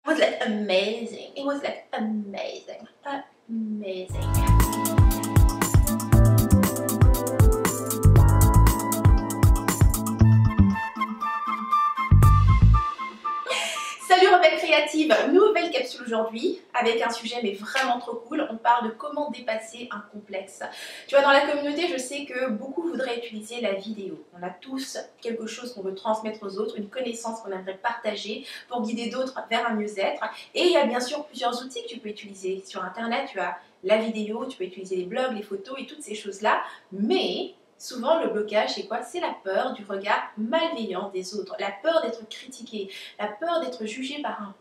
was like amazing. It was like amazing. Amazing. Salut rebelle créative, nouvelle capsule aujourd'hui avec un sujet mais vraiment trop cool. On parle de comment dépasser un complexe. Tu vois, dans la communauté, je sais que beaucoup voudraient utiliser la vidéo. On a tous quelque chose qu'on veut transmettre aux autres, une connaissance qu'on aimerait partager pour guider d'autres vers un mieux-être. Et il y a bien sûr plusieurs outils que tu peux utiliser. Sur internet, tu as la vidéo, tu peux utiliser les blogs, les photos et toutes ces choses-là. Mais souvent, le blocage, c'est quoi? C'est la peur du regard malveillant des autres, la peur d'être critiqué, la peur d'être jugé par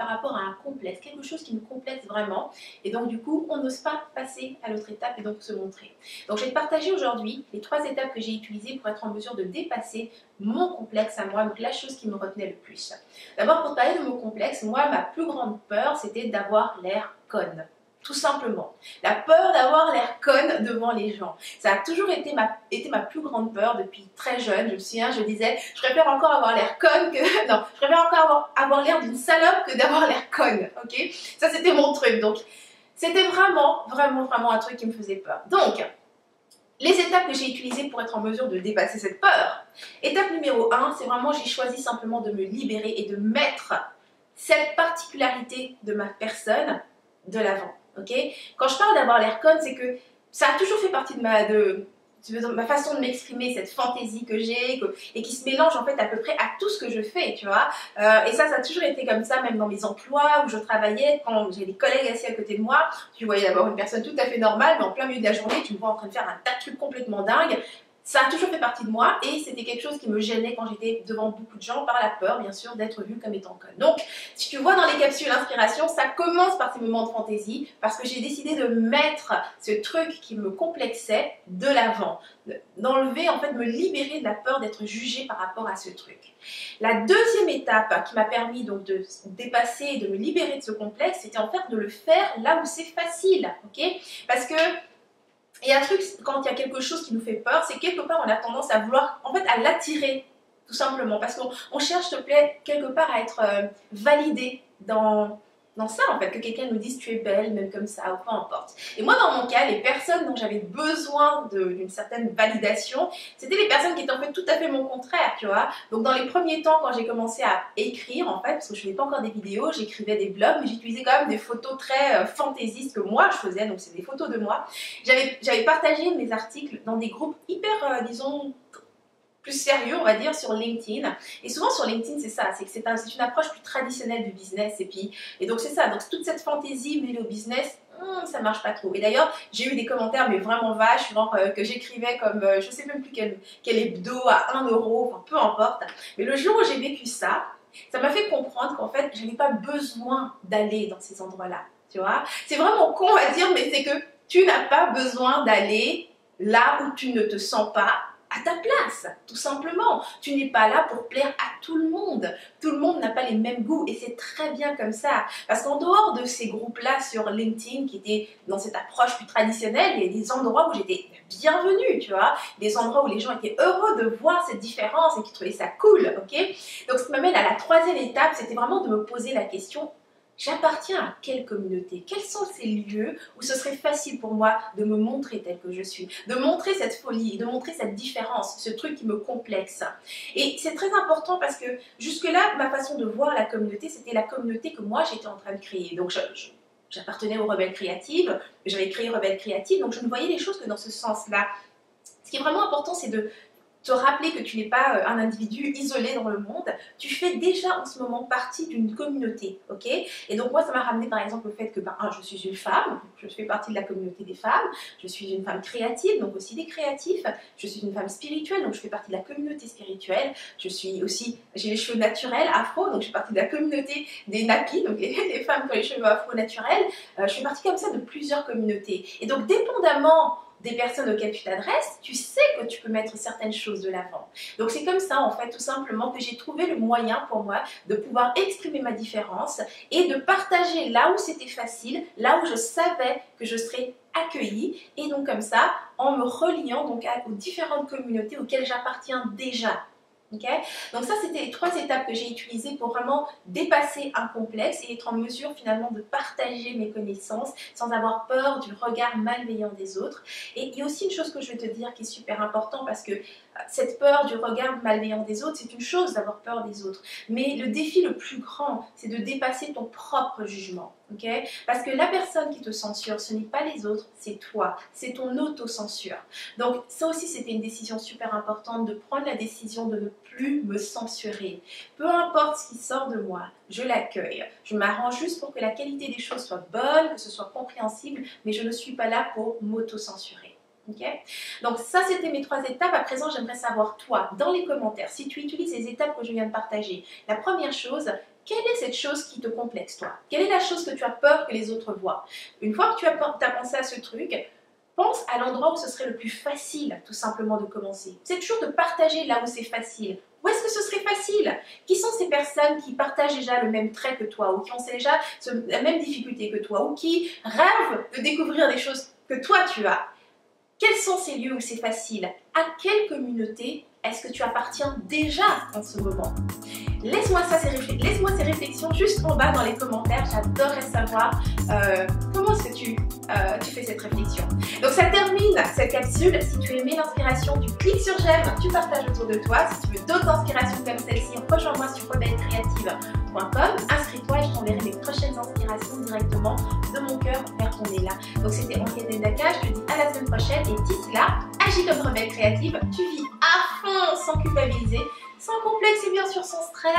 rapport à un complexe, quelque chose qui nous complexe vraiment. Et donc, du coup, on n'ose pas passer à l'autre étape et donc se montrer. Donc, je vais te partager aujourd'hui les 3 étapes que j'ai utilisées pour être en mesure de dépasser mon complexe à moi, donc la chose qui me retenait le plus. D'abord, pour parler de mon complexe, moi, ma plus grande peur, c'était d'avoir l'air conne. Tout simplement. La peur d'avoir l'air conne devant les gens. Ça a toujours été ma plus grande peur depuis très jeune. Je me souviens, je disais, je préfère encore avoir l'air conne que... Non, je préfère encore avoir l'air d'une salope que d'avoir l'air conne. Ok? Ça, c'était mon truc. Donc, c'était vraiment un truc qui me faisait peur. Donc, les étapes que j'ai utilisées pour être en mesure de dépasser cette peur. Étape numéro 1, c'est vraiment, j'ai choisi simplement de me libérer et de mettre cette particularité de ma personne de l'avant. Okay. Quand je parle d'avoir l'air conne, c'est que ça a toujours fait partie de ma façon de m'exprimer, cette fantaisie que j'ai et qui se mélange en fait à peu près à tout ce que je fais, tu vois. Et ça a toujours été comme ça, même dans mes emplois où je travaillais, quand j'ai des collègues assis à côté de moi, tu voyais d'abord une personne tout à fait normale, mais en plein milieu de la journée, tu me vois en train de faire un tas de trucs complètement dingues. Ça a toujours fait partie de moi et c'était quelque chose qui me gênait quand j'étais devant beaucoup de gens par la peur, bien sûr, d'être vue comme étant conne. Donc, si tu vois dans les capsules inspiration, ça commence par ces moments de fantaisie parce que j'ai décidé de mettre ce truc qui me complexait de l'avant, d'enlever, en fait, me libérer de la peur d'être jugée par rapport à ce truc. La deuxième étape qui m'a permis donc de dépasser et de me libérer de ce complexe, c'était en fait de le faire là où c'est facile, ok? Parce que il y a un truc, quand il y a quelque chose qui nous fait peur, c'est quelque part on a tendance à vouloir, en fait, à l'attirer, tout simplement, parce qu'on cherche, s'il te plaît, quelque part à être validé dans ça, en fait, que quelqu'un nous dise tu es belle, même comme ça, ou peu importe. Et moi, dans mon cas, les personnes dont j'avais besoin d'une certaine validation, c'était les personnes qui étaient en fait tout à fait mon contraire, tu vois. Donc, dans les premiers temps, quand j'ai commencé à écrire, en fait, parce que je ne faisais pas encore des vidéos, j'écrivais des blogs, mais j'utilisais quand même des photos très fantaisistes que moi je faisais, donc c'est des photos de moi. J'avais partagé mes articles dans des groupes hyper, disons, plus sérieux, on va dire, sur LinkedIn. Et souvent sur LinkedIn, c'est ça, c'est une approche plus traditionnelle du business. Et donc c'est ça, donc toute cette fantaisie mêlée au business, ça marche pas trop. Et d'ailleurs, j'ai eu des commentaires, mais vraiment vaches, genre que j'écrivais comme, je sais même plus quel hebdo à 1 euro, enfin peu importe. Mais le jour où j'ai vécu ça m'a fait comprendre qu'en fait, je n'avais pas besoin d'aller dans ces endroits-là, tu vois. C'est vraiment con à dire, mais c'est que tu n'as pas besoin d'aller là où tu ne te sens pas à ta place, tout simplement. Tu n'es pas là pour plaire à tout le monde. Tout le monde n'a pas les mêmes goûts et c'est très bien comme ça. Parce qu'en dehors de ces groupes-là sur LinkedIn qui étaient dans cette approche plus traditionnelle, il y a des endroits où j'étais bienvenue, tu vois. Des endroits où les gens étaient heureux de voir cette différence et qui trouvaient ça cool, ok? Donc, ce qui m'amène à la 3e étape, c'était vraiment de me poser la question: j'appartiens à quelle communauté? Quels sont ces lieux où ce serait facile pour moi de me montrer telle que je suis, de montrer cette folie, de montrer cette différence, ce truc qui me complexe? Et c'est très important parce que jusque-là, ma façon de voir la communauté, c'était la communauté que moi j'étais en train de créer. Donc j'appartenais aux rebelles créatives, j'avais créé Rebelles Créatives, donc je ne voyais les choses que dans ce sens-là. Ce qui est vraiment important, c'est de te rappeler que tu n'es pas un individu isolé dans le monde, tu fais déjà en ce moment partie d'une communauté, ok? Et donc moi ça m'a ramené par exemple au fait que je suis une femme, je fais partie de la communauté des femmes, je suis une femme créative, donc aussi des créatifs, je suis une femme spirituelle, donc je fais partie de la communauté spirituelle, j'ai les cheveux naturels, afro, donc je fais partie de la communauté des nappies, donc les femmes qui ont les cheveux afro naturels, je fais partie comme ça de plusieurs communautés. Et donc dépendamment des personnes auxquelles tu t'adresses, tu sais que tu peux mettre certaines choses de l'avant. Donc c'est comme ça en fait tout simplement que j'ai trouvé le moyen pour moi de pouvoir exprimer ma différence et de partager là où c'était facile, là où je savais que je serais accueillie, et donc comme ça en me reliant donc aux différentes communautés auxquelles j'appartiens déjà. Okay, donc ça, c'était les 3 étapes que j'ai utilisées pour vraiment dépasser un complexe et être en mesure finalement de partager mes connaissances sans avoir peur du regard malveillant des autres. Et il y a aussi une chose que je vais te dire qui est super important, parce que cette peur du regard malveillant des autres, c'est une chose d'avoir peur des autres. Mais le défi le plus grand, c'est de dépasser ton propre jugement. Okay, parce que la personne qui te censure, ce n'est pas les autres, c'est toi, c'est ton autocensure. Donc ça aussi, c'était une décision super importante, de prendre la décision de ne plus me censurer. Peu importe ce qui sort de moi, je l'accueille. Je m'arrange juste pour que la qualité des choses soit bonne, que ce soit compréhensible, mais je ne suis pas là pour m'auto-censurer. Okay, donc ça, c'était mes 3 étapes. À présent, j'aimerais savoir, toi, dans les commentaires, si tu utilises les étapes que je viens de partager. La première chose, quelle est cette chose qui te complexe, toi? Quelle est la chose que tu as peur que les autres voient? Une fois que tu as pensé à ce truc, pense à l'endroit où ce serait le plus facile, tout simplement, de commencer. C'est toujours de partager là où c'est facile. Où est-ce que ce serait facile? Qui sont ces personnes qui partagent déjà le même trait que toi, ou qui ont déjà la même difficulté que toi, ou qui rêvent de découvrir des choses que toi tu as? Quels sont ces lieux où c'est facile? À quelle communauté est-ce que tu appartiens déjà en ce moment? Laisse-moi ces réflexions juste en bas dans les commentaires. J'adorerais savoir comment est-ce que tu fais cette réflexion. Donc ça termine cette capsule. Si tu as aimé l'inspiration, tu cliques sur j'aime, tu partages autour de toi. Si tu veux d'autres inspirations comme celle-ci, rejoins-moi sur rebellecreative.com. Inscris-toi et je t'enverrai mes prochaines inspirations directement de mon cœur vers ton élan. Donc c'était Henriette Ndaka, je te dis à la semaine prochaine et d'ici là, agis comme rebelle créative, tu vis à fond sans culpabiliser, sans complexe et bien sûr sans stress.